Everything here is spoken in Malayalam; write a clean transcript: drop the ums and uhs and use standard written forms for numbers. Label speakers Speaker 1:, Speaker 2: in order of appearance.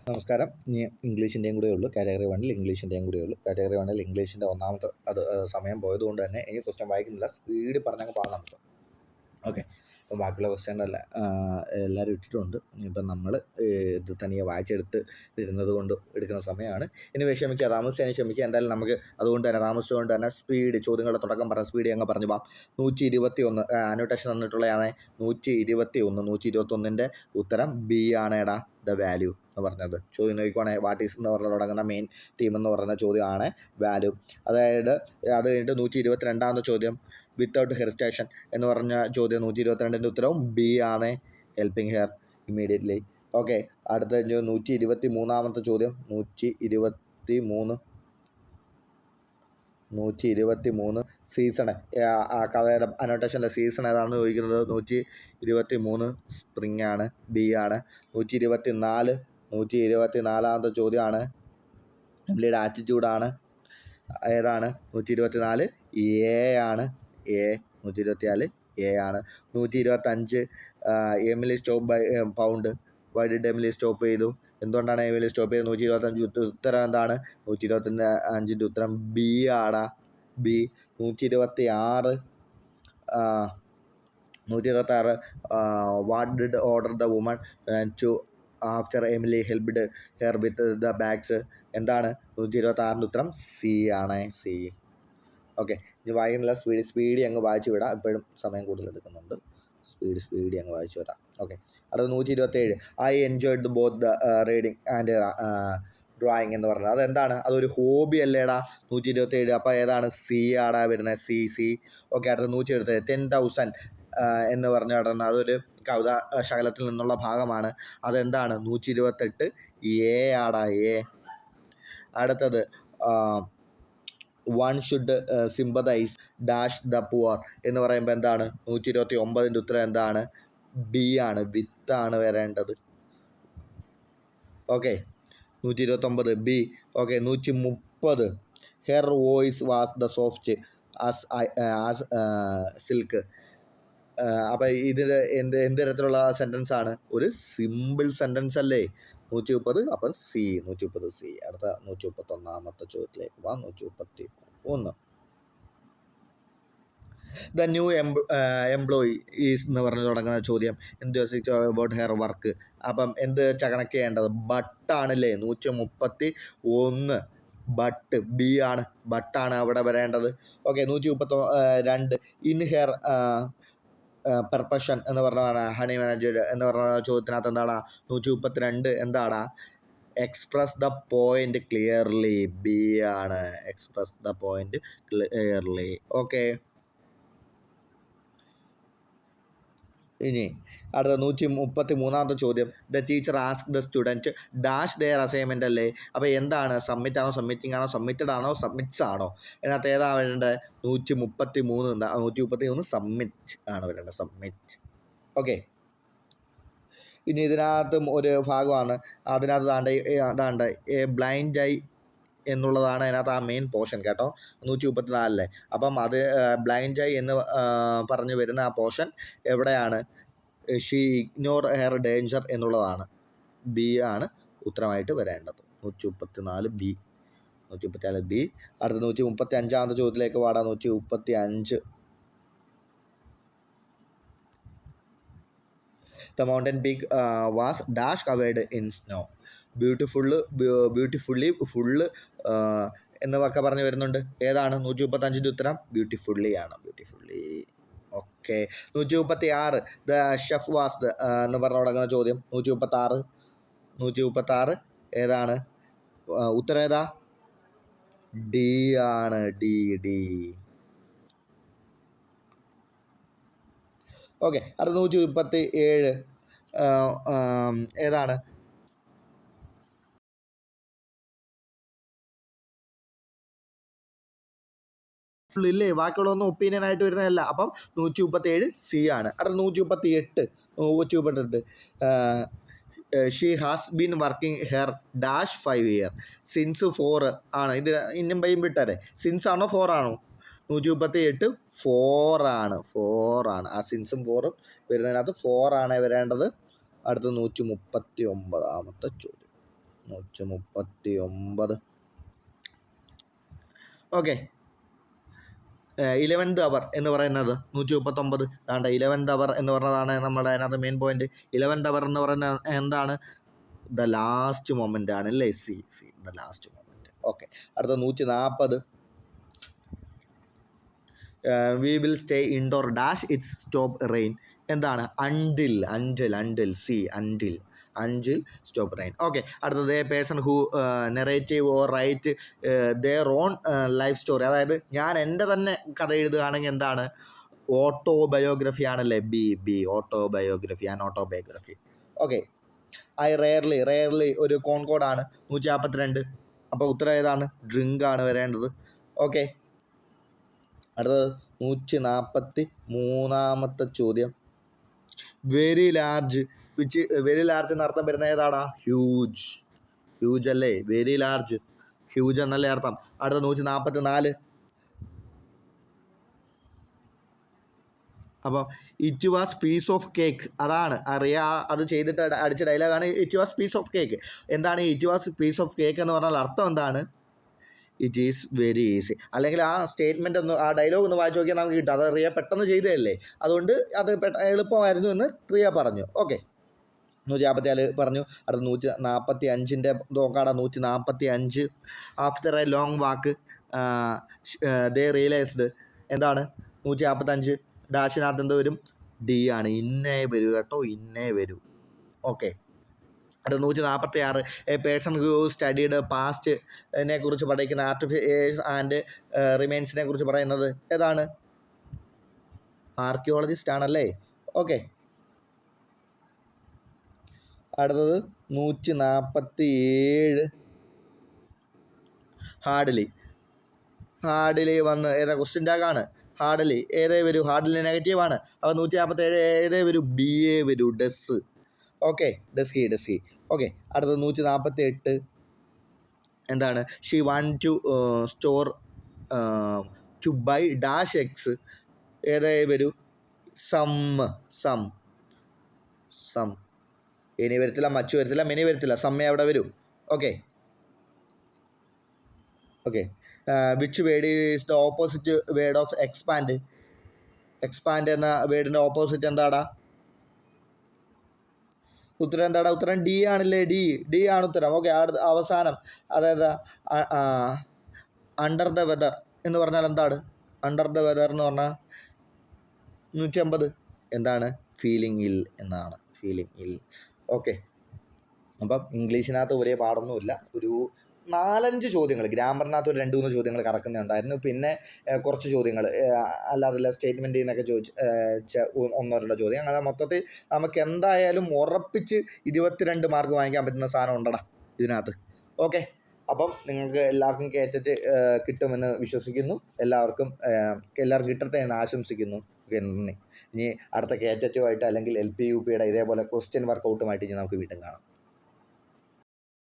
Speaker 1: നമസ്കാരം. ഇനി ഇംഗ്ലീഷിൻ്റെയും കൂടെ ഉള്ളൂ. കാറ്റഗറി 1 ഇംഗ്ലീഷിൻ്റെയും കൂടെ ഉള്ളൂ. കാറ്റഗറി 1 ഇംഗ്ലീഷിൻ്റെ ഒന്നാമത്തെ സമയം പോയതുകൊണ്ട് തന്നെ ഇനി ക്വസ്റ്റ്യൻ വായിക്കുന്നില്ല. സ്പീഡിൽ പറഞ്ഞങ്ങ് പോകാം നമുക്ക്. ഓക്കെ, അപ്പോൾ ബാക്കിയുള്ള ക്വസ്റ്റ്യനല്ല എല്ലാവരും ഇട്ടിട്ടുണ്ട്. ഇനിയിപ്പം നമ്മൾ ഇത് തനിയെ വായിച്ചെടുത്ത് ഇരുന്നത് കൊണ്ട് എടുക്കുന്ന സമയമാണ്. ഇനി വിഷമിക്കുക, താമസിച്ചതിന് ക്ഷമിക്കുക. എന്തായാലും നമുക്ക് അതുകൊണ്ട് തന്നെ താമസിച്ചുകൊണ്ട് തന്നെ സ്പീഡ് ചോദ്യങ്ങളുടെ തുടക്കം പറഞ്ഞ സ്പീഡ് അങ്ങ് പറഞ്ഞു പോകാം. 121 അനോട്ടേഷൻ തന്നിട്ടുള്ളതാണ്. 121 ഉത്തരം ബി ആണ്. എടാ ദ വാല്യൂ എന്ന് പറഞ്ഞത് ചോദ്യം നോക്കുവാണെങ്കിൽ വാട്ട് ഈസ് എന്ന് പറഞ്ഞ് തുടങ്ങുന്ന മെയിൻ തീം എന്ന് പറയുന്ന ചോദ്യമാണ് വാല്യൂ. അതായത് അത് കഴിഞ്ഞിട്ട് 122 ചോദ്യം വിത്തൗട്ട് ഹെറിറ്റേഷൻ എന്ന് പറഞ്ഞ ചോദ്യം 122 ഉത്തരവും ബി ആണ്, ഹെൽപ്പിംഗ് ഹെയർ ഇമ്മീഡിയറ്റ്ലി. ഓക്കെ, അടുത്ത 123 ചോദ്യം 123 സീസൺ ആ കഥയുടെ അനോട്ടേഷൻ്റെ സീസൺ ഏതാണെന്ന് ചോദിക്കുന്നത്. 123 സ്പ്രിംഗ് ആണ്, ബി ആണ്. 124 ചോദ്യമാണ് എംലിയുടെ ആറ്റിറ്റ്യൂഡാണ്, ഏതാണ്? 124 എ ആണ്, എ 124 എ ആണ്. 125 Emily stop by pound. Why did Emily stop ചെയ്തു? എന്തുകൊണ്ടാണ് എമിലി സ്റ്റോപ്പ് ചെയ്തത്? 125 ഉത്തരം എന്താണ്? 125 ഉത്തരം ബി ആടാ, B. 126 what did order the woman to after Emily helped her with the bags? എന്താണ്? 126 ഉത്തരം സി ആണ്, സി. ഓക്കെ, ഇനി വായിക്കുന്നില്ല. സ്പീഡി അങ്ങ് വായിച്ചു വിടാം. എപ്പോഴും സമയം കൂടുതൽ എടുക്കുന്നുണ്ട്. സ്പീഡി അങ്ങ് വായിച്ചു വിടാം. ഓക്കെ, അടുത്ത 127 I enjoyed both the reading and drawing എന്ന് പറഞ്ഞത് അതെന്താണ്? അതൊരു ഹോബി അല്ലേടാ? 127 അപ്പോൾ ഏതാണ്? സി ആടാ വരുന്നത്, സി. ഓക്കെ, അടുത്ത 127 10,000 എന്ന് പറഞ്ഞു കിടന്ന അതൊരു കവിതാ ശകലത്തിൽ നിന്നുള്ള ഭാഗമാണ്. അതെന്താണ്? 128 എ ആടാ, എ. അടുത്തത് one should sympathise dash the poor എന്ന് പറയുമ്പോൾ എന്താണ്? 129 ഉത്തരം എന്താണ്? ബി ആണ്, വിത്താണ് വരേണ്ടത്. Okay, 129 B. Okay, 130 her voice was the soft as silk. അപ്പം ഇതിൽ എന്ത് തരത്തിലുള്ള സെൻറ്റൻസ് ആണ്? ഒരു സിമ്പിൾ സെൻറ്റൻസ് അല്ലേ? 130 അപ്പം സി, 130 സി. അടുത്ത 131 ചോദ്യത്തിലേക്ക് പോവാം. 131 ദ ന്യൂ എംപ്ലോയി ഈസ് എന്ന് പറഞ്ഞ് തുടങ്ങുന്ന ചോദ്യം എന്ത് അബൌട്ട് ഹെയർ വർക്ക്. അപ്പം എന്ത് കണക്ട് ചെയ്യേണ്ടത്? ബട്ടാണല്ലേ? 131 ബട്ട്, ബി ആണ്, ബട്ടാണ് അവിടെ വരേണ്ടത്. ഓക്കെ, 132 ഇൻ ഹെയർ പെർപ്പഷൻ എന്ന് പറഞ്ഞാണ് ഹണി മാനേജർ എന്ന് പറഞ്ഞ ചോദ്യത്തിനകത്ത് എന്താണ്? 132 എന്താണ്? Express the point clearly, B ആണ്, express the point clearly. Okay, ഇനി അടുത്ത 133 ചോദ്യം the teacher ask the student dash there assignment അല്ലേ? അപ്പോൾ എന്താണ്? സബ്മിറ്റ് ആണോ, സബ്മിറ്റിംഗ് ആണോ, സബ്മിറ്റഡ് ആണോ, സബ്മിറ്റ്സ് ആണോ? ഇതിനകത്ത് ഏതാ വരേണ്ടത്? 133 സബ്മിറ്റ് ആണ് വരേണ്ടത്, സബ്മിറ്റ്. ഓക്കെ, ഇനി ഇതിനകത്തും ഒരു ഭാഗമാണ്. അതിനകത്ത് അതാണ്ട് എ ബ്ലൈൻഡ് ഐ എന്നുള്ളതാണ് അതിനകത്ത് ആ മെയിൻ പോർഷൻ കേട്ടോ. 134 അപ്പം അത് ബ്ലൈൻഡ് ഐ എന്ന് പറഞ്ഞു വരുന്ന ആ പോർഷൻ എവിടെയാണ്? ഷീ ഇഗ്നോർ ഹെയർ ഡേഞ്ചർ എന്നുള്ളതാണ്, ബി ആണ് ഉത്തരമായിട്ട് വരേണ്ടത്. 134 ബി, 134 ബി. അടുത്ത 135 ചോദ്യത്തിലേക്ക് പാടാം. 135 the mountain peak was dash covered in snow. Beautifully full എന്നൊക്കെ പറഞ്ഞ് വരുന്നുണ്ട്. ഏതാണ്? 135 ഉത്തരം ബ്യൂട്ടിഫുള്ളി ആണ്, beautifully. Okay, 136 the chef was the എന്ന് പറഞ്ഞ് തുടങ്ങുന്ന ചോദ്യം 136 ഏതാണ്? ഉത്തരം ഏതാ? ഡി ആണ്, ഡി. ഓക്കെ, അടുത്ത 137 ഏതാണ്? ഇല്ലേ, ബാക്കിയുള്ളതൊന്നും ഒപ്പീനിയൻ ആയിട്ട് വരുന്നതല്ല. അപ്പം 137 സി ആണ്. അടുത്ത 138 she has been working hair dash 5 year since 4 ആണ്. ഇത് ഇന്നും പയ്യും വിട്ടാരെ, സിൻസ് ആണോ 4 ആണോ? 138 4 ആണ്, 4 ആണ്. ആ സിൻസും 4ഉം വരുന്നതിനകത്ത് 4 ആണ് വരേണ്ടത്. അടുത്ത 139 ചോദ്യം 139. ഓക്കെ. 11th അവർ എന്ന് പറയുന്നത് 139. അതാണ്ട് 11th അവർ എന്ന് പറഞ്ഞതാണ് നമ്മുടെ അതിനകത്ത് മെയിൻ പോയിന്റ്. 11th അവർ എന്ന് പറയുന്നത് എന്താണ്? ദ ലാസ്റ്റ് മൊമെൻ്റ് ആണ് അല്ലേ? See the last moment. Okay. അടുത്ത 140. We will stay indoor dash it's stop rain. എന്താണ്? Until stop rain. ഓക്കെ. അടുത്തത് a person who narrative or write their own life story. അതായത് ഞാൻ എൻ്റെ തന്നെ കഥ എഴുതുകയാണെങ്കിൽ എന്താണ്? ഓട്ടോബയോഗ്രഫി ആണല്ലേ? ഓട്ടോബയോഗ്രഫി. ഓക്കെ. ഐ റെയർലി ഒരു കോൺകോഡാണ്. 142. അപ്പോൾ ഉത്തരം ഏതാണ്? ഡ്രിങ്ക് ആണ് വരേണ്ടത്. ഓക്കെ. അടുത്തത് 143 ചോദ്യം. വെരി ലാർജ് എന്നർത്ഥം വരുന്ന ഏതാടാ? ഹ്യൂജ് അല്ലേ? വെരി ലാർജ്, ഹ്യൂജ് എന്നല്ലേ അർത്ഥം. അടുത്ത 144. അപ്പം it was piece of cake. അതാണ് അത് ചെയ്തിട്ട് അടിച്ച ഡയലോഗാണ് it was piece of cake. എന്താണ് it was piece of cake എന്ന് പറഞ്ഞാൽ അർത്ഥം എന്താണ്? It is very easy. അല്ലെങ്കിൽ ആ സ്റ്റേറ്റ്മെൻ്റ് ഒന്ന്, ആ ഡയലോഗ് ഒന്ന് വായിച്ച് നോക്കിയാൽ നമുക്ക് കിട്ടും. അത് റിയ പെട്ടെന്ന് ചെയ്തതല്ലേ, അതുകൊണ്ട് അത് എളുപ്പമായിരുന്നു എന്ന് റിയ പറഞ്ഞു. ഓക്കെ. 154 പറഞ്ഞു. അടുത്ത 145 നോക്കാടാ. 145. After a long walk they realised. എന്താണ്? 145 ഡാഷിനകത്ത് എന്ത് വരും? ഡി ആണ്. ഇന്നേ വരൂ കേട്ടോ, ഇന്നേ വരൂ. ഓക്കെ. അടുത്ത 146. എ പേഴ്സൺ ഹു സ്റ്റഡീഡ് പാസ്റ്റിനെ കുറിച്ച് പഠിക്കുന്ന ആർട്ടിഫിയേഴ്സ് ആൻഡ് റിമെയിൻസിനെ കുറിച്ച് പറയുന്നത് ഏതാണ്? ആർക്കിയോളജിസ്റ്റ് ആണല്ലേ? ഓക്കെ. അടുത്തത് 147. ഹാർഡ്ലി വന്ന് ഏതാ? ക്വസ്റ്റ്യൻ ടാഗാണ്. ഹാർഡ്ലി ഏതേ വരൂ? ഹാർഡ്ലി നെഗറ്റീവാണ്. അപ്പോൾ 147 ഏതേ വരൂ? ബി എ വരൂ. ഡെസ്. ഓക്കെ. ഡെസ്കി. ഓക്കെ. അടുത്തത് 148. എന്താണ്? She want to store to buy dash x. ഏതേ വരൂ? സം. ഇനി വരത്തില്ല, മച്ചു വരത്തില്ല, മിനി വരത്തില്ല, സമ്മേ അവിടെ വരും. Okay. Which word is the opposite word of expand? Expand എന്ന വേർഡിൻ്റെ ഓപ്പോസിറ്റ് എന്താടാ? ഉത്തരം എന്താടാ? ഉത്തരം ഡി ആണല്ലേ? ഡി ആണ് ഉത്തരം. ഓക്കെ. അവസാനം അതായത് അണ്ടർ ദ വെദർ എന്ന് പറഞ്ഞാൽ എന്താണ്? അണ്ടർ ദ വെദർ എന്ന് പറഞ്ഞാൽ 150 എന്താണ്? ഫീലിംഗ് ഇൽ എന്നാണ്. ഓക്കെ. അപ്പം ഇംഗ്ലീഷിനകത്ത് ഒരേ പാടൊന്നുമില്ല. ഒരു 4-5 ചോദ്യങ്ങൾ, ഗ്രാമറിനകത്ത് ഒരു 2-3 ചോദ്യങ്ങൾ കറക്കുന്നുണ്ടായിരുന്നു. പിന്നെ കുറച്ച് ചോദ്യങ്ങൾ അല്ലാതെ സ്റ്റേറ്റ്മെൻറ്റിൽ നിന്നൊക്കെ ചോദിച്ച് 1-2 ചോദ്യം. അങ്ങനെ മൊത്തത്തിൽ നമുക്ക് എന്തായാലും ഉറപ്പിച്ച് 22 മാർക്ക് വാങ്ങിക്കാൻ പറ്റുന്ന സാധനം ഉണ്ടടാ ഇതിനകത്ത്. ഓക്കെ. അപ്പം നിങ്ങൾക്ക് എല്ലാവർക്കും കേറ്റിട്ട് കിട്ടുമെന്ന് വിശ്വസിക്കുന്നു. എല്ലാവർക്കും കിട്ടട്ടെ എന്ന് ആശംസിക്കുന്നു. നന്ദി. ഇനി അടുത്ത കേറ്ററ്റുമായിട്ട് അല്ലെങ്കിൽ LP UPയുടെ ഇതേപോലെ ക്വസ്റ്റ്യൻ വർക്കൗട്ടുമായിട്ട് ഇനി നമുക്ക് വീണ്ടും കാണാം.